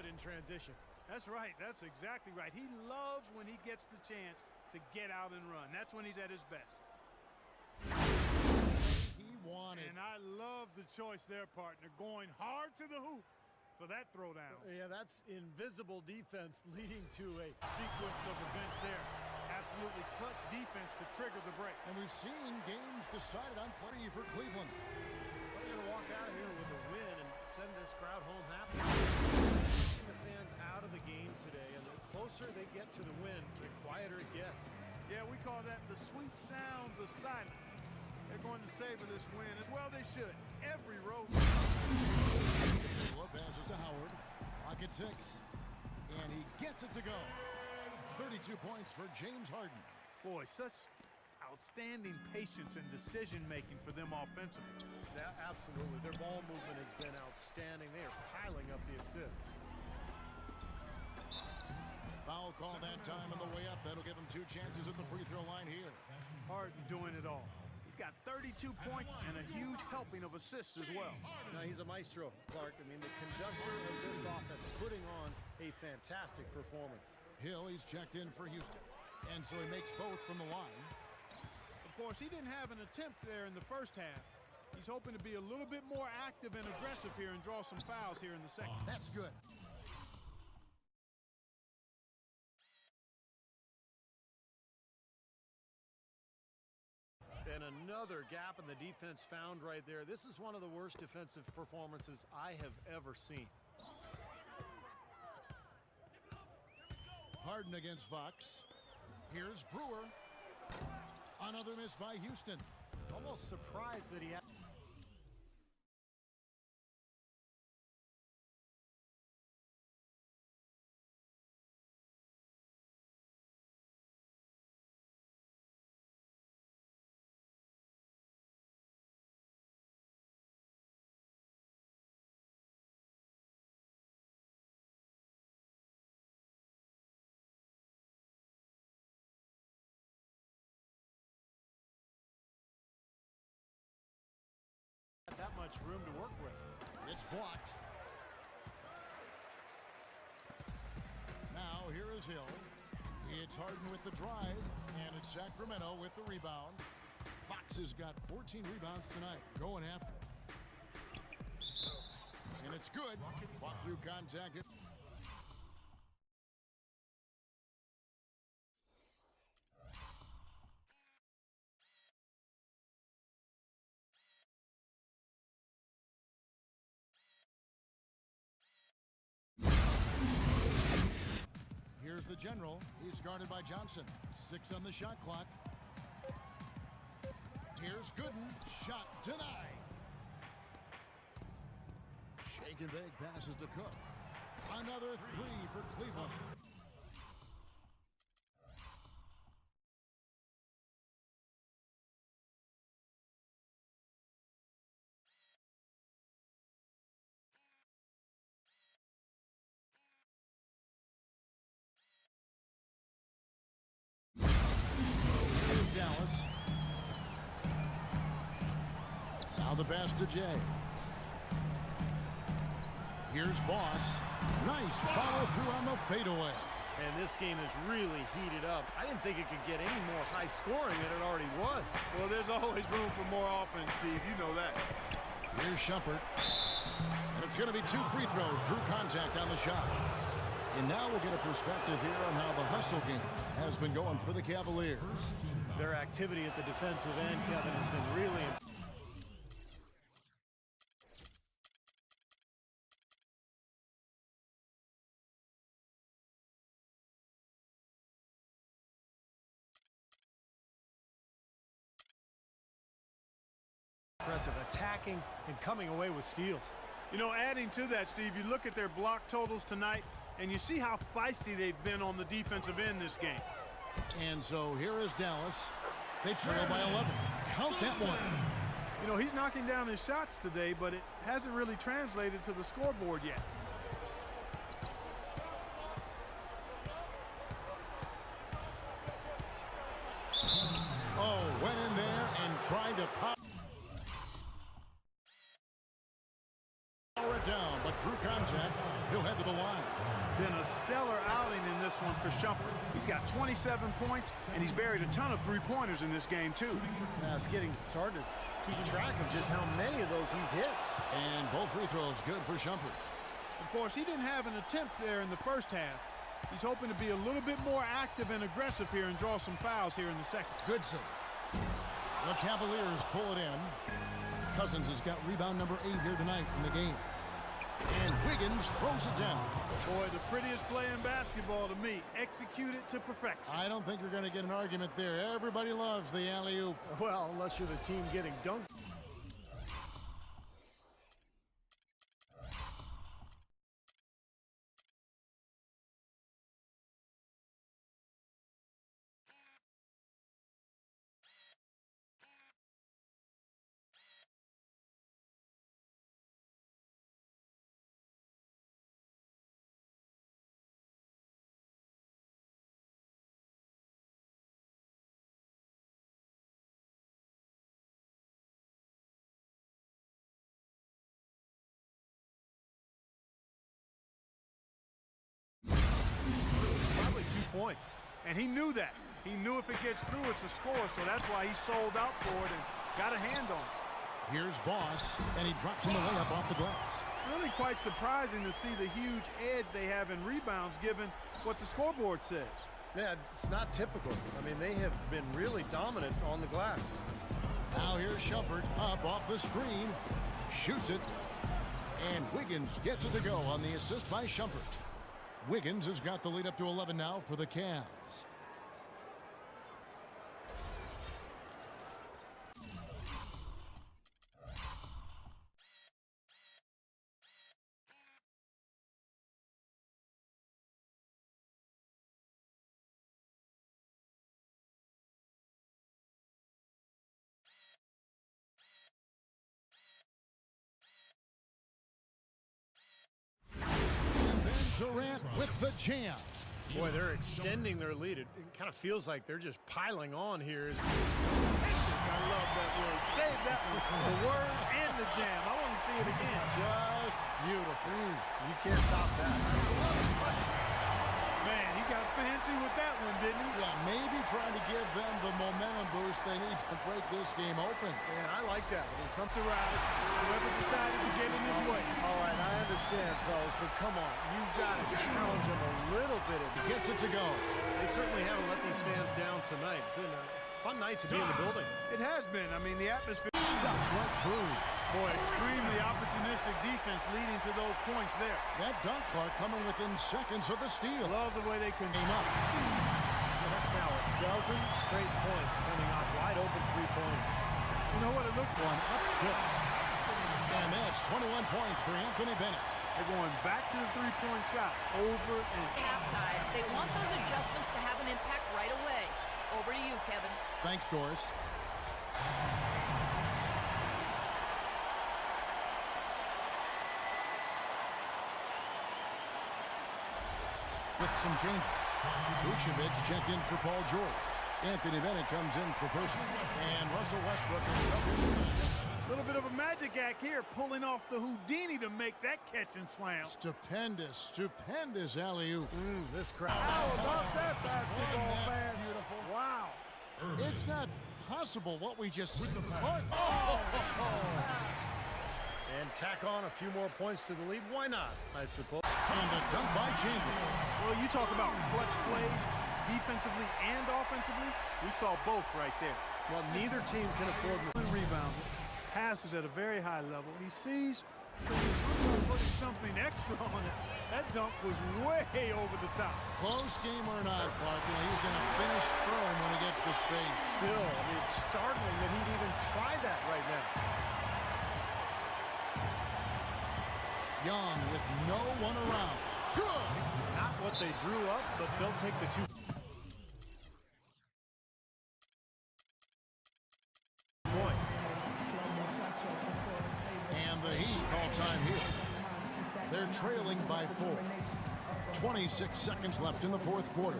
good in transition. That's right. That's exactly right. He loves when he gets the chance to get out and run. That's when he's at his best. He wanted. And I love the choice there, partner, going hard to the hoop for that throwdown. Yeah, that's invisible defense leading to a sequence of events there. Absolutely clutch defense to trigger the break. And we've seen games decided on play for Cleveland. They're going to walk out of here with a win and send this crowd home happy. The fans out of the game today, and the closer they get to the win, the quieter it gets. Yeah, we call that the sweet sounds of silence. They're going to savor this win as well they should. Every road. Passes to Howard. Clock at 6. And he gets it to go. 32 points for James Harden. Boy, such outstanding patience and decision-making for them offensively. Yeah, absolutely. Their ball movement has been outstanding. They are piling up the assists. Foul call that time on the way up. That'll give him 2 chances at the free throw line here. Harden doing it all. He's got 32 points and a huge helping of assists as well. Now, he's a maestro, Clark. I mean, the conductor of this offense putting on a fantastic performance. Hill, he's checked in for Houston. And so he makes both from the line. Of course, he didn't have an attempt there in the first half. He's hoping to be a little bit more active and aggressive here and draw some fouls here in the second. That's good. And another gap in the defense found right there. This is one of the worst defensive performances I have ever seen. Harden against Fox. Here's Brewer. Another miss by Houston. Almost surprised that he had. That much room to work with. It's blocked. Now here is Hill. It's Harden with the drive, and it's Sacramento with the rebound. Fox has got 14 rebounds tonight, going after it. And it's good. Fought through contact. Here's the general. He's guarded by Johnson. 6 on the shot clock. Here's Gooden. Shot denied. Shake and bake passes to Cook. Another 3 for Cleveland. Dallas. Now the pass to Jay. Here's Boss. Nice follow through on the fadeaway. And this game is really heated up. I didn't think it could get any more high scoring than it already was. Well, there's always room for more offense, Steve. You know that. Here's Shumpert. And it's going to be 2 free throws. Drew contact on the shot. And now we'll get a perspective here on how the hustle game has been going for the Cavaliers. Their activity at the defensive end, Kevin, has been really impressive, attacking and coming away with steals. You know, adding to that, Steve, you look at their block totals tonight, and you see how feisty they've been on the defensive end this game. And so here is Dallas. They trail by 11. Count that one. You know, he's knocking down his shots today, but it hasn't really translated to the scoreboard yet. Oh, went in there and tried to pop. it down, but drew contact. He'll head to the line. Been a stellar outing in this one for Shumpert. He's got 27 points, and he's buried a ton of three-pointers in this game, too. Now it's hard to keep track of just how many of those he's hit. And both free throws good for Shumpert. Of course, he didn't have an attempt there in the first half. He's hoping to be a little bit more active and aggressive here and draw some fouls here in the second. Goodson. The Cavaliers pull it in. Cousins has got rebound number 8 here tonight in the game. And Wiggins throws it down. Boy, the prettiest play in basketball to me. Execute it to perfection. I don't think you're going to get an argument there. Everybody loves the alley-oop. Well, unless you're the team getting dunked. Points. And he knew that. He knew if it gets through, it's a score, so that's why he sold out for it and got a hand on it. Here's Boss, and he drops him the layup off the glass. Really quite surprising to see the huge edge they have in rebounds given what the scoreboard says. Yeah, it's not typical. I mean, they have been really dominant on the glass. Now here's Shumpert up off the screen. Shoots it. And Wiggins gets it to go on the assist by Shumpert. Wiggins has got the lead up to 11 now for the Cavs. Durant with the jam. Boy, they're extending their lead. It kind of feels like they're just piling on here. I love that word. Save that one. The word and the jam. I want to see it again. Just beautiful. You can't top that. Man, he got fancy with that one, didn't he? Yeah, maybe trying to give them the momentum boost they need to break this game open. Man, I like that. There's something about it. Whoever decided to get in his way. All right, I understand, fellas, but come on. You've got to challenge them a little bit. Gets it to go. They certainly haven't let these fans down tonight. It's been a fun night to be in the building. It has been. I mean, the atmosphere. Stuff right through. Boy, extremely opportunistic defense leading to those points there. That dunk, Clark, coming within seconds of the steal. Love the way they came up. That's now a dozen straight points coming off wide open three-pointers. You know what it looks like? One up quick. And that's 21 points for Anthony Bennett. They're going back to the three-point shot over and halftime. They want those adjustments to have an impact right away. Over to you, Kevin. Thanks, Doris. With some changes. Vucevic checked in for Paul George. Anthony Bennett comes in for Personal. And Russell Westbrook is subbed. a little bit of a magic act here, pulling off the Houdini to make that catch and slam. Stupendous, stupendous alley-oop. This crowd. How about that, basketball fan? Beautiful. Wow. It's not possible what we just see. And tack on a few more points to the lead. Why not, I suppose. And the dunk by Chamberlain. Well, you talk about clutch plays, defensively and offensively. We saw both right there. Well, neither team can afford to rebound. Passes at a very high level. He sees that he's putting something extra on it. That dunk was way over the top. Close game or not, Clark, he's going to finish firm when he gets to space. Still, I mean, it's startling that he'd even try that right now. Young with no one around. Good. Not what they drew up, but they'll take the 2 points. And the Heat call time here. They're trailing by 4. 26 seconds left in the fourth quarter.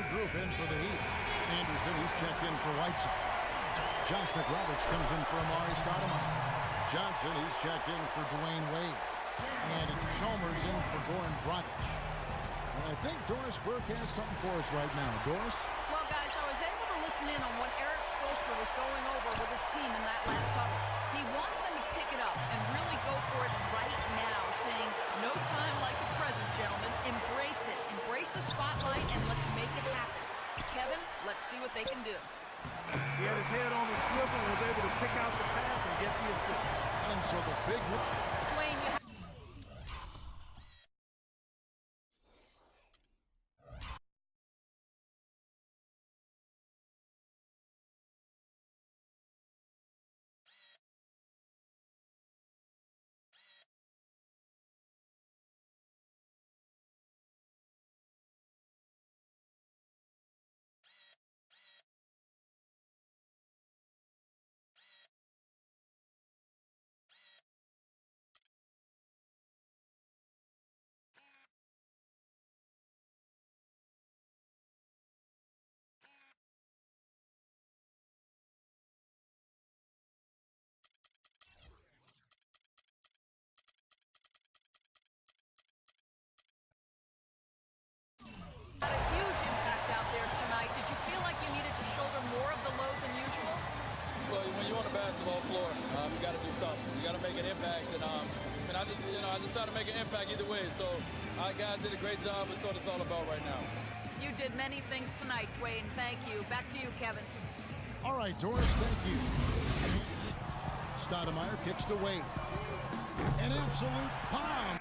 group in for the Heat. Anderson, he's checked in for Whiteside. Josh McRoberts comes in for Amari Stoudemire. Johnson, he's checked in for Dwayne Wade. And it's Chalmers in for Goran Dragic. And I think Doris Burke has something for us right now. Doris? Well, guys, I was able to listen in on what Eric Spoelstra was going over with his team in that last huddle. He wants them to pick it up and really go for it right now, saying, no time like the present, gentlemen. Embrace it. Embrace the spotlight, and let's make it happen. Kevin, let's see what they can do. He had his head on the swivel and was able to pick out the pass and get the assist. And so the big... Dwayne, you have... Had a huge impact out there tonight. Did you feel like you needed to shoulder more of the load than usual? Well, when you're on the basketball floor, you got to do something. You got to make an impact, and I just try to make an impact either way. So our guys did a great job. That's what it's all about right now. You did many things tonight, Dwayne. Thank you. Back to you, Kevin. All right, Doris, thank you. Stoudemire kicks to Wade. An absolute bomb.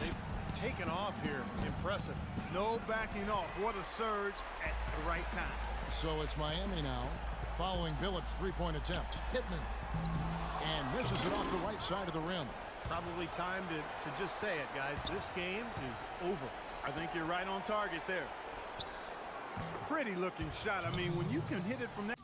They've taken off here. Impressive. No backing off. What a surge at the right time. So it's Miami now, following Billups' three-point attempt. Pittman. And misses it off the right side of the rim. Probably time to just say it, guys. This game is over. I think you're right on target there. Pretty looking shot. I mean, when you can hit it from that.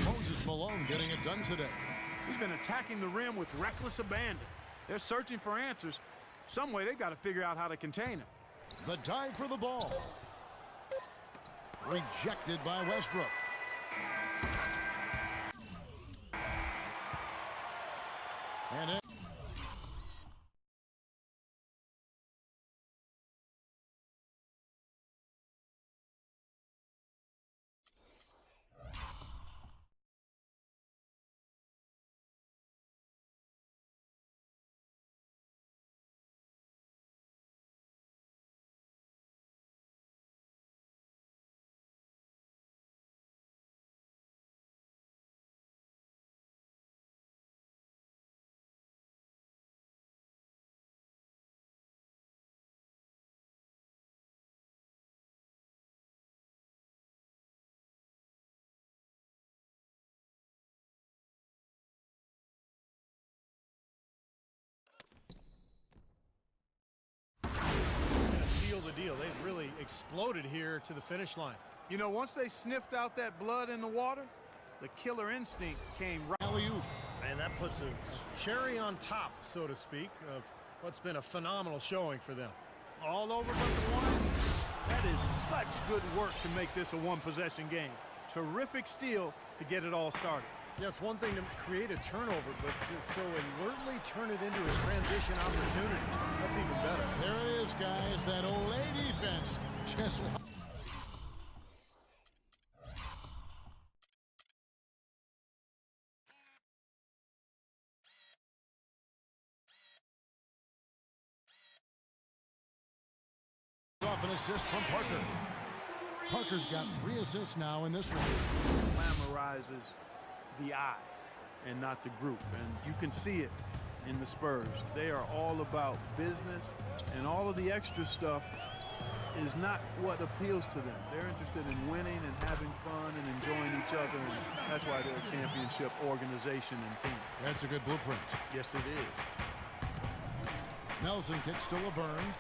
Moses Malone getting it done today. He's been attacking the rim with reckless abandon. They're searching for answers. Some way they've got to figure out how to contain him. The dive for the ball. Rejected by Westbrook. And it. Seal the deal. They've really exploded here to the finish line. You know, once they sniffed out that blood in the water, the killer instinct came right. Alley-oop. And that puts a cherry on top, so to speak, of what's been a phenomenal showing for them. All over but the one. That is such good work to make this a one-possession game. Terrific steal to get it all started. Yeah, it's one thing to create a turnover, but to so alertly turn it into a transition opportunity, that's even better. There it is, guys. That Olay defense just... off an assist from Parker. Parker's got 3 assists now in this one. Glamorizes the eye. and not the group. And you can see it in the Spurs. They are all about business, and all of the extra stuff is not what appeals to them. They're interested in winning and having fun and enjoying each other, and that's why they're a championship organization and team. That's a good blueprint. Yes, it is. Nelson kicks to Laverne.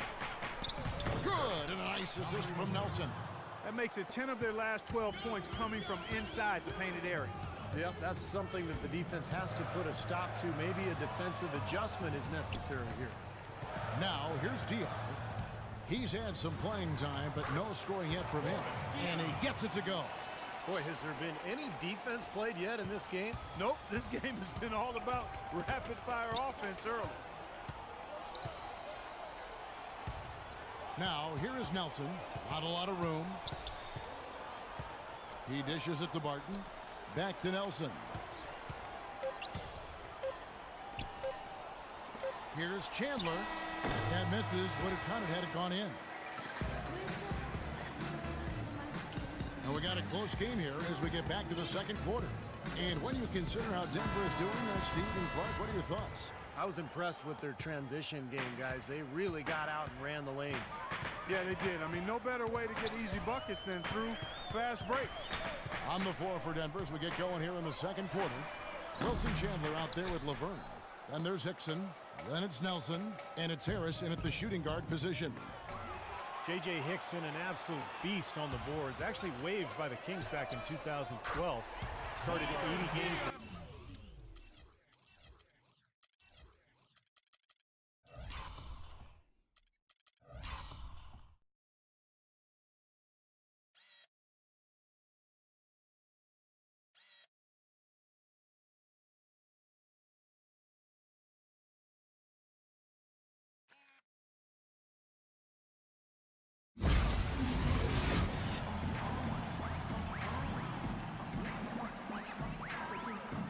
Good, and a nice assist from Nelson. That makes it 10 of their last 12 points coming from inside the painted area. Yep, that's something that the defense has to put a stop to. Maybe a defensive adjustment is necessary here. Now, here's Dion. He's had some playing time, but no scoring yet from him. And he gets it to go. Boy, has there been any defense played yet in this game? Nope, this game has been all about rapid-fire offense early. Now, here is Nelson. Not a lot of room. He dishes it to Barton. Back to Nelson. Here's Chandler. And misses, would have counted had it gone in. And we got a close game here as we get back to the second quarter. And when you consider how Denver is doing, Steve and Clark, what are your thoughts? I was impressed with their transition game, guys. They really got out and ran the lanes. Yeah, they did. I mean, no better way to get easy buckets than through fast breaks. On the floor for Denver as we get going here in the second quarter. Wilson Chandler out there with Laverne. Then there's Hickson. Then it's Nelson. And it's Harris in at the shooting guard position. J.J. Hickson, an absolute beast on the boards. Actually waived by the Kings back in 2012. Started 80 games.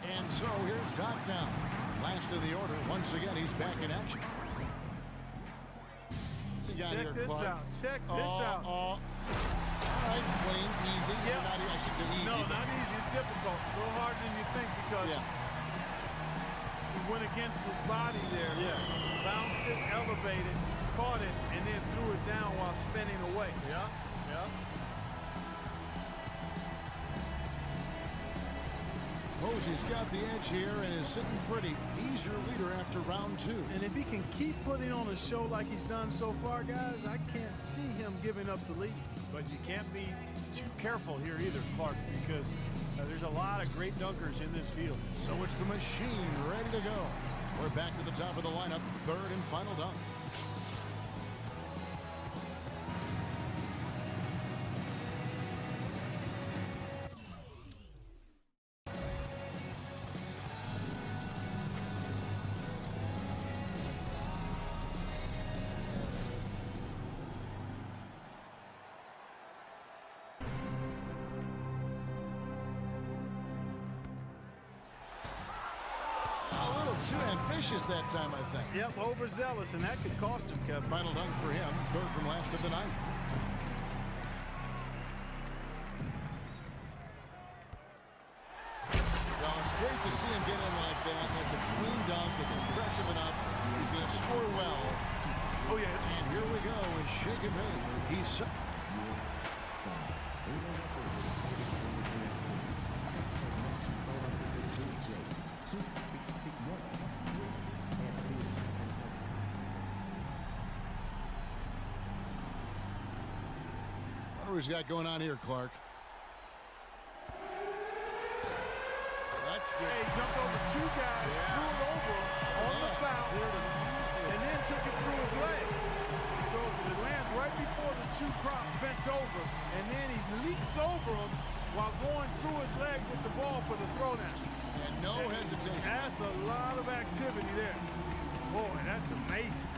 And so here's Doc now. Last of the order. Once again, he's back in action. What's he got here, Check this Clark? out. Check this out. All right, clean, easy. Yeah. Not, I should say easy. No, but- not easy. It's difficult. A little harder than you think because he went against his body there. Yeah. Bounced it, elevated, caught it, and then threw it down while spinning away. Yeah, yeah. Posey's got the edge here and is sitting pretty. He's your leader after round two. And if he can keep putting on a show like he's done so far, guys, I can't see him giving up the lead. But you can't be too careful here either, Clark, because there's a lot of great dunkers in this field. So it's the machine ready to go. We're back to the top of the lineup. Third and final dunk. Too ambitious that time, I think. Yep, overzealous, and that could cost him, Kevin. Final dunk for him, third from last of the night. Well, it's great to see him get in like that. That's a clean dunk. It's impressive enough. He's going to score well. Oh, yeah. And here we go with Shake and Bake. He's... What he's got going on here, Clark? That's good. He jumped over two guys, threw it over on the bounce, and then took it through his leg. It lands right before the two props bent over, and then he leaps over them while going through his leg with the ball for the throwdown. And no hesitation. That's a lot of activity there. Boy, that's amazing.